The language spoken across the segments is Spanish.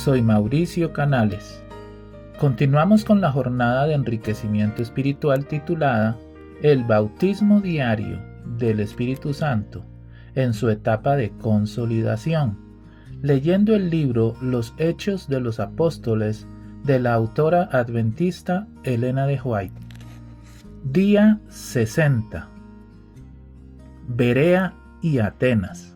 Soy Mauricio Canales. Continuamos con la jornada de enriquecimiento espiritual titulada El bautismo diario del Espíritu Santo en su etapa de consolidación, leyendo el libro Los Hechos de los Apóstoles de la autora adventista Elena de White. Día 60. Berea y Atenas.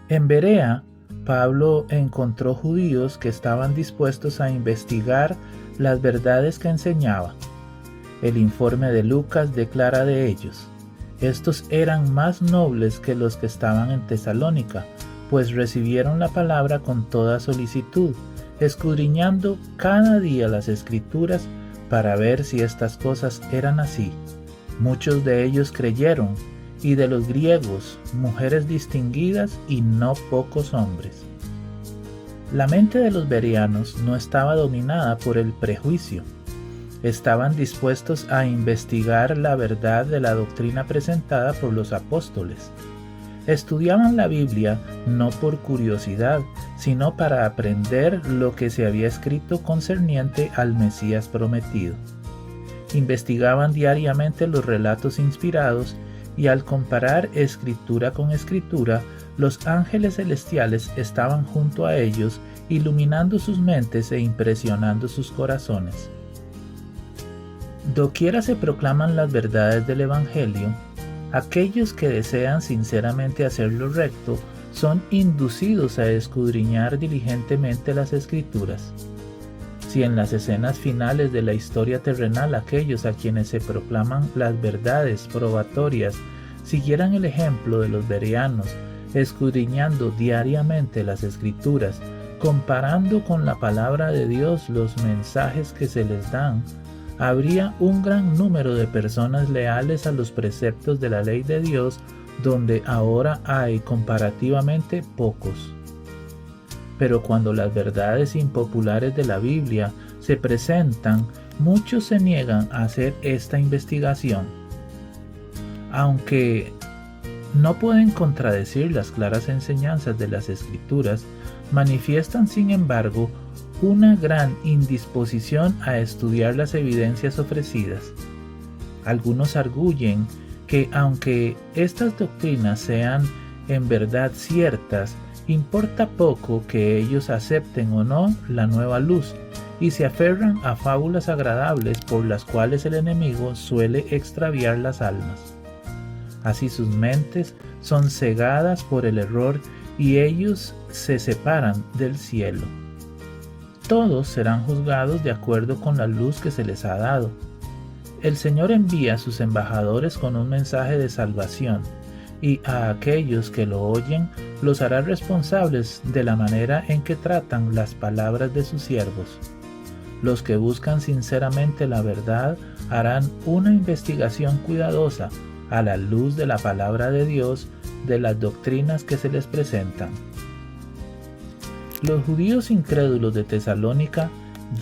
En Berea, Pablo encontró judíos que estaban dispuestos a investigar las verdades que enseñaba. El informe de Lucas declara de ellos: estos eran más nobles que los que estaban en Tesalónica, pues recibieron la palabra con toda solicitud, escudriñando cada día las Escrituras para ver si estas cosas eran así. Muchos de ellos creyeron, y de los griegos, mujeres distinguidas y no pocos hombres. La mente de los bereanos no estaba dominada por el prejuicio. Estaban dispuestos a investigar la verdad de la doctrina presentada por los apóstoles. Estudiaban la Biblia no por curiosidad, sino para aprender lo que se había escrito concerniente al Mesías prometido. Investigaban diariamente los relatos inspirados y al comparar escritura con escritura, los ángeles celestiales estaban junto a ellos, iluminando sus mentes e impresionando sus corazones. Doquiera se proclaman las verdades del Evangelio, aquellos que desean sinceramente hacer lo recto son inducidos a escudriñar diligentemente las Escrituras. Si en las escenas finales de la historia terrenal aquellos a quienes se proclaman las verdades probatorias siguieran el ejemplo de los bereanos, escudriñando diariamente las Escrituras, comparando con la palabra de Dios los mensajes que se les dan, habría un gran número de personas leales a los preceptos de la ley de Dios, donde ahora hay comparativamente pocos. Pero cuando las verdades impopulares de la Biblia se presentan, muchos se niegan a hacer esta investigación. Aunque no pueden contradecir las claras enseñanzas de las Escrituras, manifiestan sin embargo una gran indisposición a estudiar las evidencias ofrecidas. Algunos arguyen que aunque estas doctrinas sean en verdad ciertas, importa poco que ellos acepten o no la nueva luz, y se aferran a fábulas agradables por las cuales el enemigo suele extraviar las almas. Así sus mentes son cegadas por el error y ellos se separan del cielo. Todos serán juzgados de acuerdo con la luz que se les ha dado. El Señor envía a sus embajadores con un mensaje de salvación, y a aquellos que lo oyen los hará responsables de la manera en que tratan las palabras de sus siervos. Los que buscan sinceramente la verdad harán una investigación cuidadosa a la luz de la palabra de Dios de las doctrinas que se les presentan. Los judíos incrédulos de Tesalónica,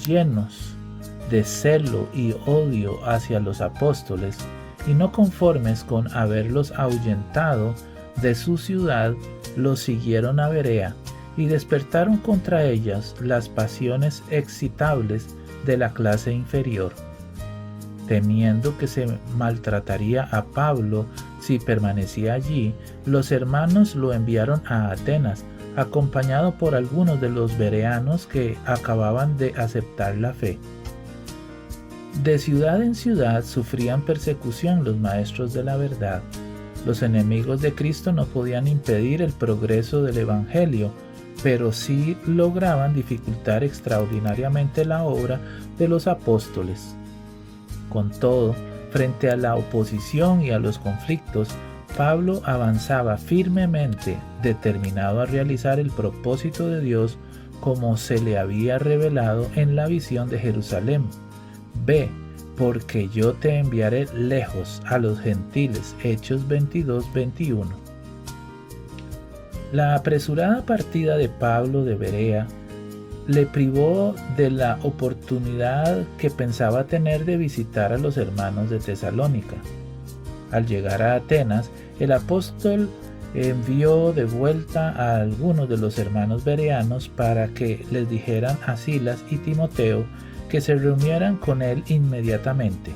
llenos de celo y odio hacia los apóstoles, y no conformes con haberlos ahuyentado de su ciudad, los siguieron a Berea y despertaron contra ellas las pasiones excitables de la clase inferior. Temiendo que se maltrataría a Pablo si permanecía allí, los hermanos lo enviaron a Atenas, acompañado por algunos de los bereanos que acababan de aceptar la fe. De ciudad en ciudad sufrían persecución los maestros de la verdad. Los enemigos de Cristo no podían impedir el progreso del Evangelio, pero sí lograban dificultar extraordinariamente la obra de los apóstoles. Con todo, frente a la oposición y a los conflictos, Pablo avanzaba firmemente, determinado a realizar el propósito de Dios como se le había revelado en la visión de Jerusalén. Ve, porque yo te enviaré lejos a los gentiles. Hechos 22:21. La apresurada partida de Pablo de Berea le privó de la oportunidad que pensaba tener de visitar a los hermanos de Tesalónica. Al llegar a Atenas, el apóstol envió de vuelta a algunos de los hermanos bereanos para que les dijeran a Silas y Timoteo que se reunieran con él inmediatamente.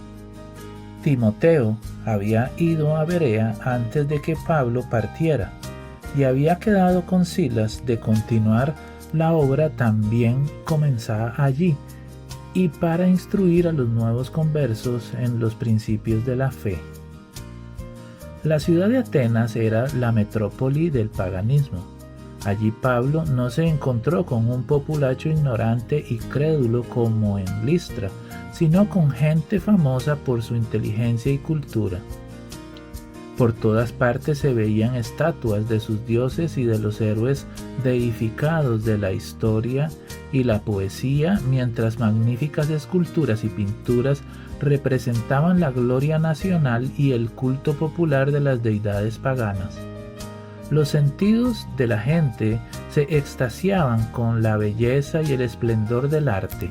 Timoteo había ido a Berea antes de que Pablo partiera y había quedado con Silas de continuar la obra también comenzada allí y para instruir a los nuevos conversos en los principios de la fe. La ciudad de Atenas era la metrópoli del paganismo. Allí Pablo no se encontró con un populacho ignorante y crédulo como en Listra, sino con gente famosa por su inteligencia y cultura. Por todas partes se veían estatuas de sus dioses y de los héroes deificados de la historia y la poesía, mientras magníficas esculturas y pinturas representaban la gloria nacional y el culto popular de las deidades paganas. Los sentidos de la gente se extasiaban con la belleza y el esplendor del arte.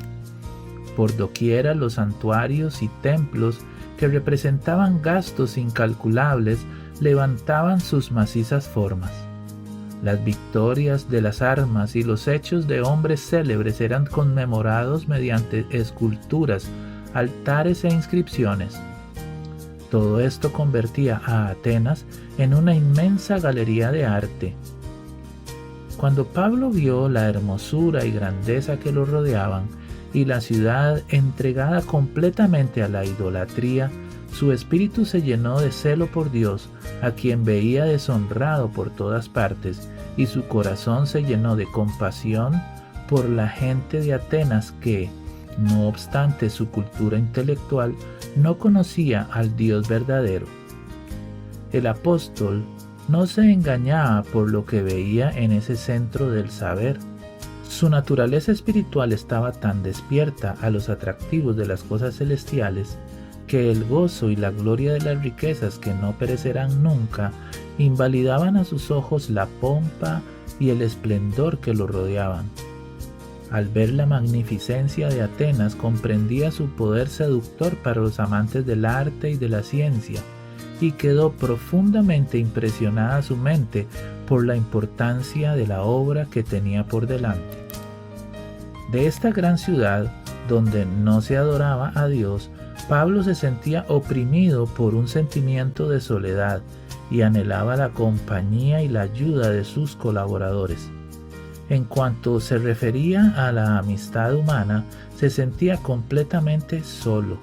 Por doquiera los santuarios y templos que representaban gastos incalculables levantaban sus macizas formas. Las victorias de las armas y los hechos de hombres célebres eran conmemorados mediante esculturas, altares e inscripciones. Todo esto convertía a Atenas en una inmensa galería de arte. Cuando Pablo vio la hermosura y grandeza que lo rodeaban y la ciudad entregada completamente a la idolatría, su espíritu se llenó de celo por Dios, a quien veía deshonrado por todas partes, y su corazón se llenó de compasión por la gente de Atenas que, no obstante su cultura intelectual, no conocía al Dios verdadero. El apóstol no se engañaba por lo que veía en ese centro del saber. Su naturaleza espiritual estaba tan despierta a los atractivos de las cosas celestiales que el gozo y la gloria de las riquezas que no perecerán nunca invalidaban a sus ojos la pompa y el esplendor que lo rodeaban. Al ver la magnificencia de Atenas, comprendía su poder seductor para los amantes del arte y de la ciencia, y quedó profundamente impresionada su mente por la importancia de la obra que tenía por delante. De esta gran ciudad, donde no se adoraba a Dios, Pablo se sentía oprimido por un sentimiento de soledad y anhelaba la compañía y la ayuda de sus colaboradores. En cuanto se refería a la amistad humana, se sentía completamente solo.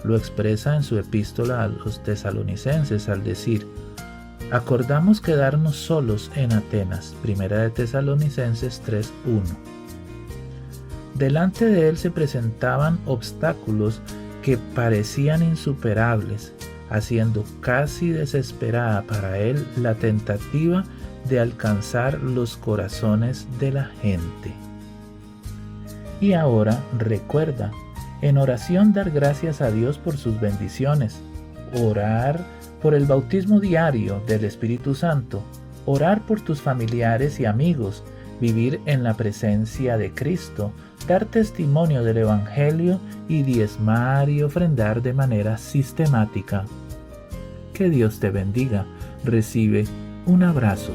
Lo expresa en su epístola a los tesalonicenses al decir: acordamos quedarnos solos en Atenas. Primera de Tesalonicenses 3:1. Delante de él se presentaban obstáculos que parecían insuperables, haciendo casi desesperada para él la tentativa de alcanzar los corazones de la gente. Y ahora recuerda, en oración dar gracias a Dios por sus bendiciones, orar por el bautismo diario del Espíritu Santo, orar por tus familiares y amigos, vivir en la presencia de Cristo, dar testimonio del Evangelio y diezmar y ofrendar de manera sistemática. Que Dios te bendiga. Recibe un abrazo.